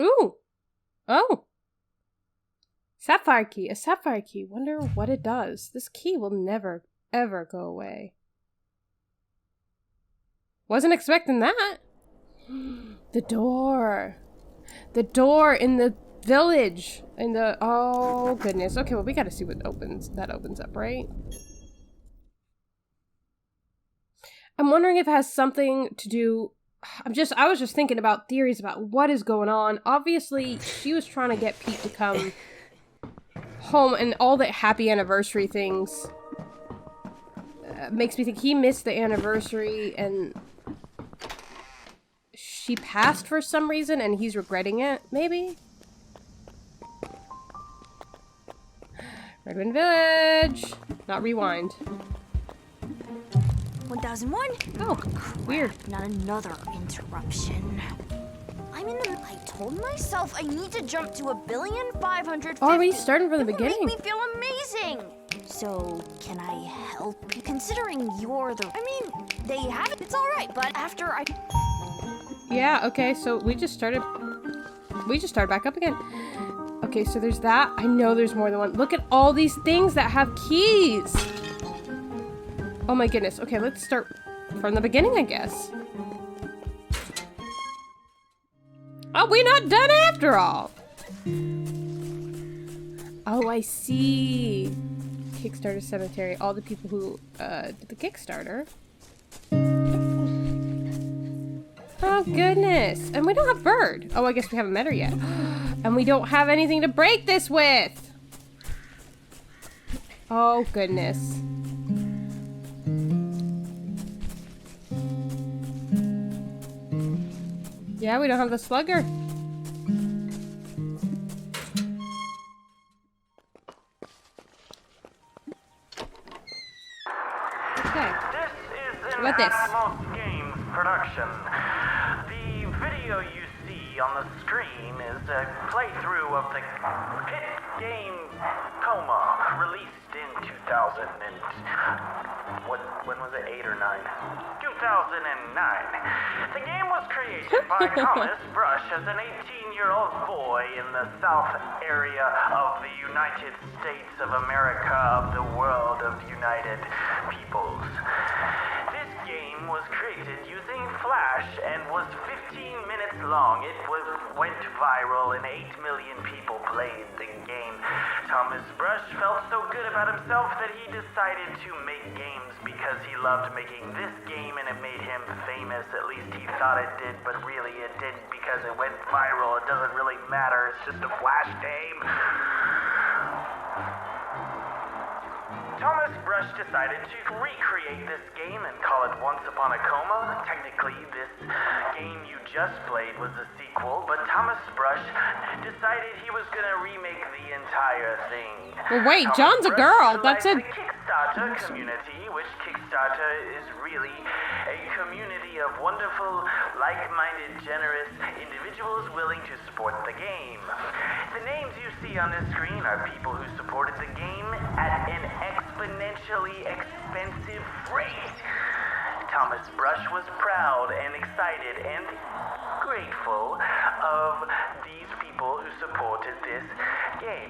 Ooh! Oh! Sapphire key. A sapphire key. Wonder what it does. This key will never, ever go away. Wasn't expecting that. The door. The door in the village. In the... Oh, goodness. Okay, well, we gotta see what opens up, right? I'm wondering if it has something to do... I was just thinking about theories about what is going on. Obviously, she was trying to get Pete to come home, and all the happy anniversary things makes me think he missed the anniversary, and she passed for some reason, and he's regretting it, maybe? Redwind Village! Not rewind. 1001? Oh, weird. Not another interruption. I told myself I need to jump to 1,550,000,000. Oh, are we starting from the beginning? Make me feel amazing. So, can I help you? Considering you're the... they have it. It's all right, but after I... Yeah, okay, so we just started back up again. Okay, so there's that. I know there's more than one. Look at all these things that have keys. Oh my goodness. Okay, let's start from the beginning, I guess. Oh, we're not done after all. Oh, I see. Kickstarter cemetery. All the people who did the Kickstarter. Oh, goodness. And we don't have Bird. Oh, I guess we haven't met her yet. And we don't have anything to break this with. Oh, goodness. Yeah, we don't have the slugger. Okay. This is an What about this? Animal Games production. The video you see on the screen is a playthrough of the hit game Coma, released in 2000 and... when was it, 8 or 9? 2009. The game was created by Thomas Brush as an 18-year-old boy in the South area of the United States of America, of the world of United Peoples. This game was created using Flash and was 15 minutes long. It went viral and 8 million people played the game. Thomas Brush felt so good about himself that he decided to make games because he loved making this game and it made him famous. At least he thought it did, but really it didn't because it went viral. It doesn't really matter. It's just a Flash game. Thomas Brush decided to recreate this game and call it Once Upon a Coma. Technically, this game you just played was a sequel, but Thomas Brush decided he was going to remake the entire thing. Well, wait, John's a girl. That's a... The Kickstarter community, which Kickstarter is really a community of wonderful, like-minded, generous individuals willing to support the game. The names you see on this screen are people who supported the game at an exponentially expensive rate. Thomas Brush was proud and excited and grateful of these people who supported this game.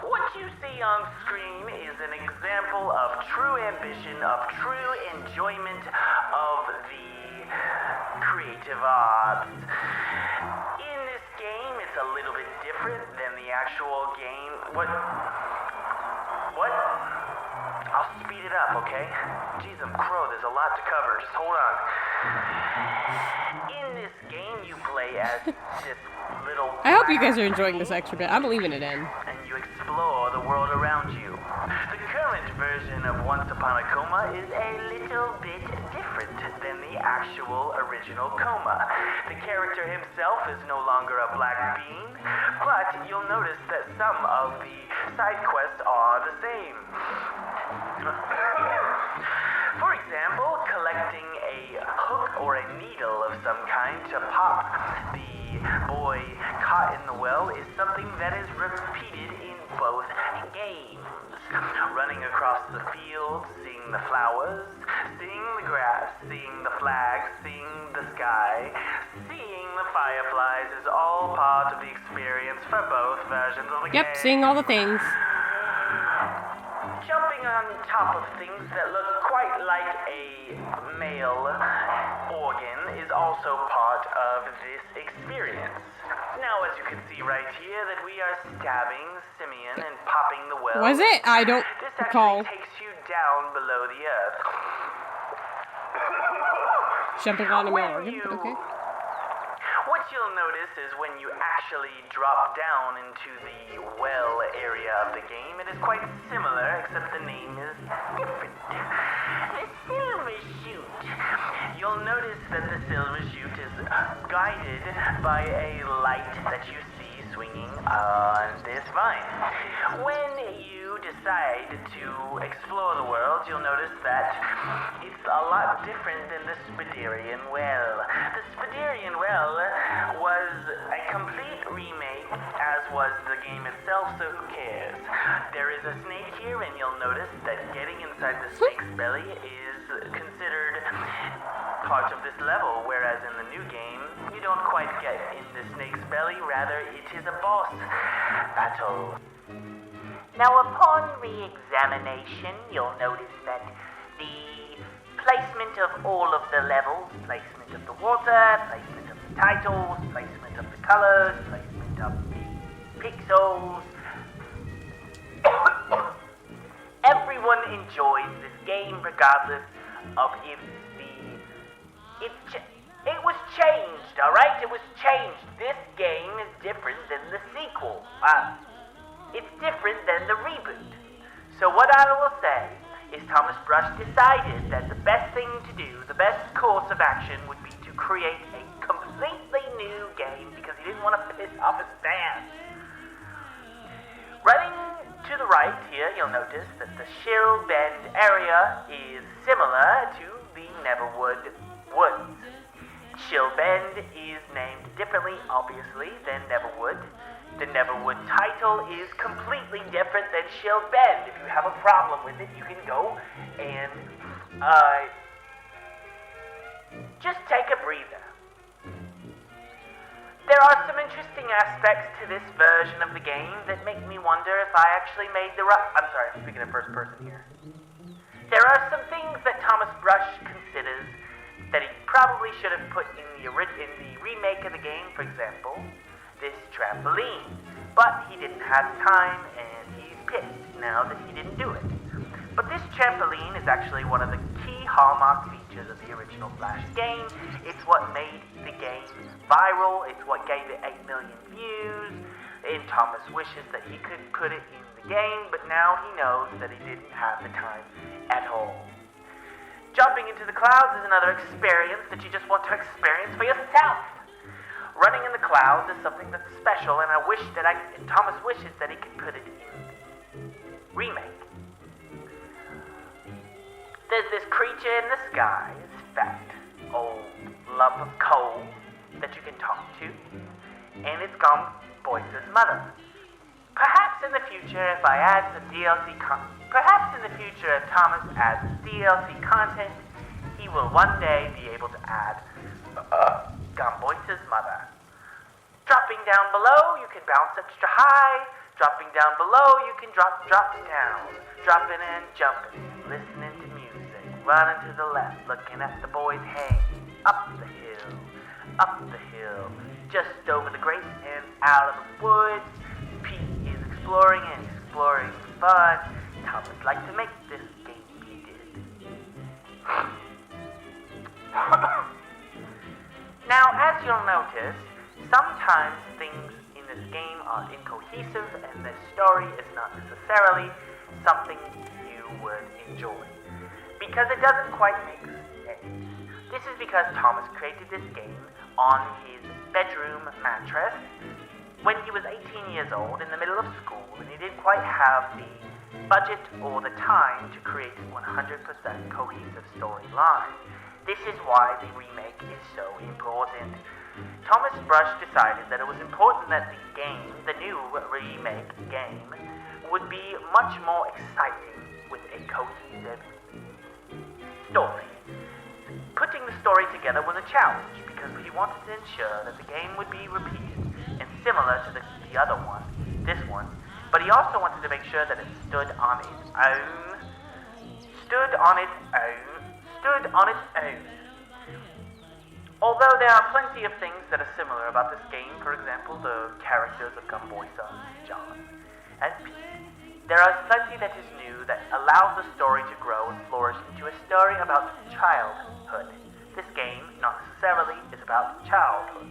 What you see on screen is an example of true ambition, of true enjoyment of the creative arts. In this game, it's a little bit different than the actual game. What? I'll speed it up, okay? Jeez, I'm crow, there's a lot to cover. Just hold on. In this game, you play as this little... I hope you guys are enjoying this extra bit. I'm leaving it in. And you explore the world around you. The current version of Once Upon a Coma is a little bit different than the actual original Coma. The character himself is no longer a black bean, but you'll notice that some of the side quests are the same. For example, collecting a hook or a needle of some kind to pop the boy caught in the well is something that is repeated in both games. Running across the field, seeing the flowers, seeing the grass, seeing the flags, seeing the sky, seeing the fireflies is all part of the experience for both versions of the game. Yep, seeing all the things. Jumping on top of things that look quite like a male organ is also part of this experience. Now, as you can see right here, that we are stabbing Simeon and popping the well. Was it? I don't This recall. actually takes you down below the earth. Jumping on a male When organ, you- but okay. What you'll notice is when you actually drop down into the well area of the game, it is quite similar, except the name is different. The Silver Chute. You'll notice that the Silver Chute is guided by a light that you see swinging on this vine. When you decide to explore the world, you'll notice that it's a lot different than the Spiderian Well. The Spiderian Well was a complete remake, as was the game itself, so who cares? There is a snake here, and you'll notice that getting inside the snake's belly is considered part of this level, whereas in the new game, you don't quite get in the snake's belly, rather it is a boss battle. Now, upon re-examination, you'll notice that the placement of all of the levels, placement of the water, placement of the titles, placement of the colors, placement of the pixels. Everyone enjoys this game regardless of if it was changed, alright? It was changed. This game is different than the sequel. It's different than the reboot. So what I will say is Thomas Brush decided that the best thing to do, the best course of action would be to create a completely new game because he didn't want to piss off his fans. Running to the right here, you'll notice that the Shill Bend area is similar to the Neverwood Woods. Shill Bend is named differently, obviously, than Neverwood. The Neverwood title is completely different than Shill Bend. If you have a problem with it, you can go and just take a breather. There are some interesting aspects to this version of the game that make me wonder if I actually made the right... I'm sorry, I'm speaking in first person here. There are some things that Thomas Brush considers that he probably should have put in the remake of the game, for example, this trampoline. But he didn't have time, and he's pissed now that he didn't do it. But this trampoline is actually one of the key hallmark features of the original Flash game. It's what made the game viral. It's what gave it 8 million views. And Thomas wishes that he could put it in the game, but now he knows that he didn't have the time at all. Jumping into the clouds is another experience that you just want to experience for yourself. Running in the clouds is something that's special, and Thomas wishes that he could put it in the remake. There's this creature in the sky, this fat, old lump of coal that you can talk to, and it's Gone Boyce's mother. Perhaps in the future, if Thomas adds DLC content, he will one day be able to add Gone Boyce's mother. Dropping down below, you can bounce extra high. Dropping down below, you can drop down. Dropping and jumping, listening to music, running to the left, looking at the boys hang. Up the hill, just over the grates and out of the woods. Pete is exploring and exploring fun. Thomas liked to make this game, he did. Now, as you'll notice, sometimes things in this game are incohesive and the story is not necessarily something you would enjoy, because it doesn't quite make sense. This is because Thomas created this game on his bedroom mattress when he was 18 years old in the middle of school, and he didn't quite have the budget or the time to create a 100% cohesive storyline. This is why the remake is so important. Thomas Brush decided that it was important that the new remake game, would be much more exciting with a cohesive story. Putting the story together was a challenge because he wanted to ensure that the game would be repeated and similar to the other one, this one, but he also wanted to make sure that it stood on its own. Although there are plenty of things that are similar about this game, for example, the characters of Gumboysa, John, and Pete, there is plenty that is new that allows the story to grow and flourish into a story about childhood. This game, not necessarily, is about childhood.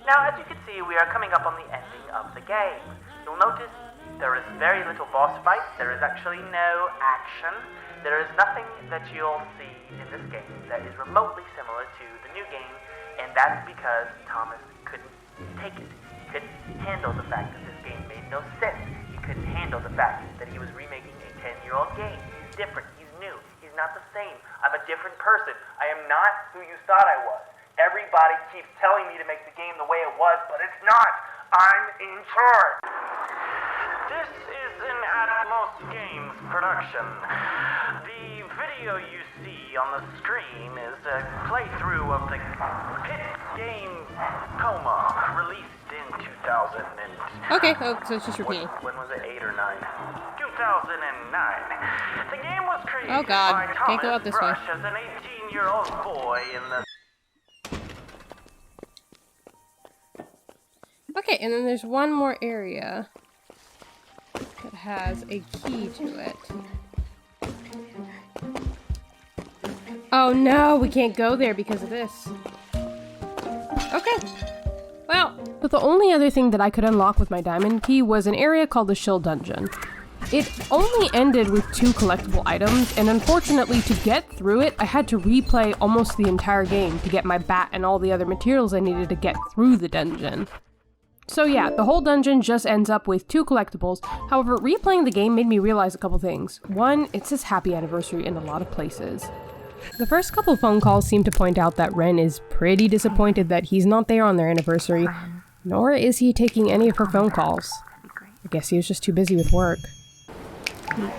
Now, as you can see, we are coming up on the ending of the game. You'll notice there is very little boss fight, there is actually no action, there is nothing that you'll see in this game that is remotely similar to the new game, and that's because Thomas couldn't take it. He couldn't handle the fact that this game made no sense. He couldn't handle the fact that he was remaking a 10-year-old game. He's different, he's new, he's not the same. I'm a different person. I am not who you thought I was. Everybody keeps telling me to make the game the way it was, but it's not. I'm in charge. This is an Atmos Games production. The video you see on the screen is a playthrough of the hit game Coma, released in 2000 and... Okay, so it's just repeating. When was it, 8 or 9? 2009. The game was created Oh God, by can't go Thomas out this way. Brush as an 18-year-old boy in the... Okay, and then there's one more area that has a key to it. Oh no, we can't go there because of this. Okay. Well, but the only other thing that I could unlock with my diamond key was an area called the Shill Dungeon. It only ended with 2 collectible items, and unfortunately to get through it, I had to replay almost the entire game to get my bat and all the other materials I needed to get through the dungeon. So yeah, the whole dungeon just ends up with 2 collectibles. However, replaying the game made me realize a couple things. One, it says happy anniversary in a lot of places. The first couple phone calls seem to point out that Ren is pretty disappointed that he's not there on their anniversary, nor is he taking any of her phone calls. I guess he was just too busy with work. I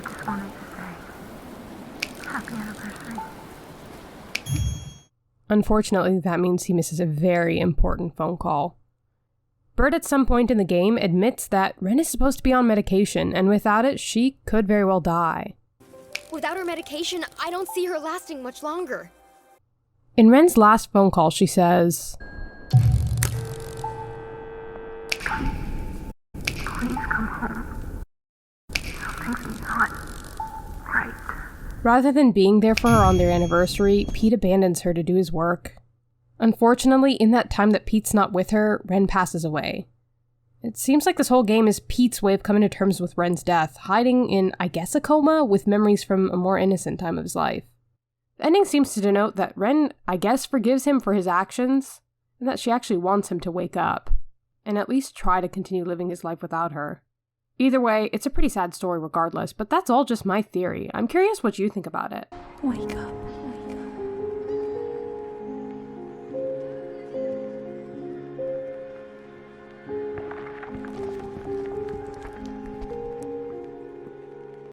just wanted to say, happy anniversary. Unfortunately, that means he misses a very important phone call. Bird at some point in the game admits that Ren is supposed to be on medication, and without it, she could very well die. Without her medication, I don't see her lasting much longer. In Ren's last phone call, she says, Please come home. Something's not right. rather than being there for her on their anniversary, Pete abandons her to do his work. Unfortunately, in that time that Pete's not with her, Ren passes away. It seems like this whole game is Pete's way of coming to terms with Ren's death, hiding in, I guess, a coma with memories from a more innocent time of his life. The ending seems to denote that Ren, I guess, forgives him for his actions, and that she actually wants him to wake up, and at least try to continue living his life without her. Either way, it's a pretty sad story regardless, but that's all just my theory. I'm curious what you think about it. Wake up.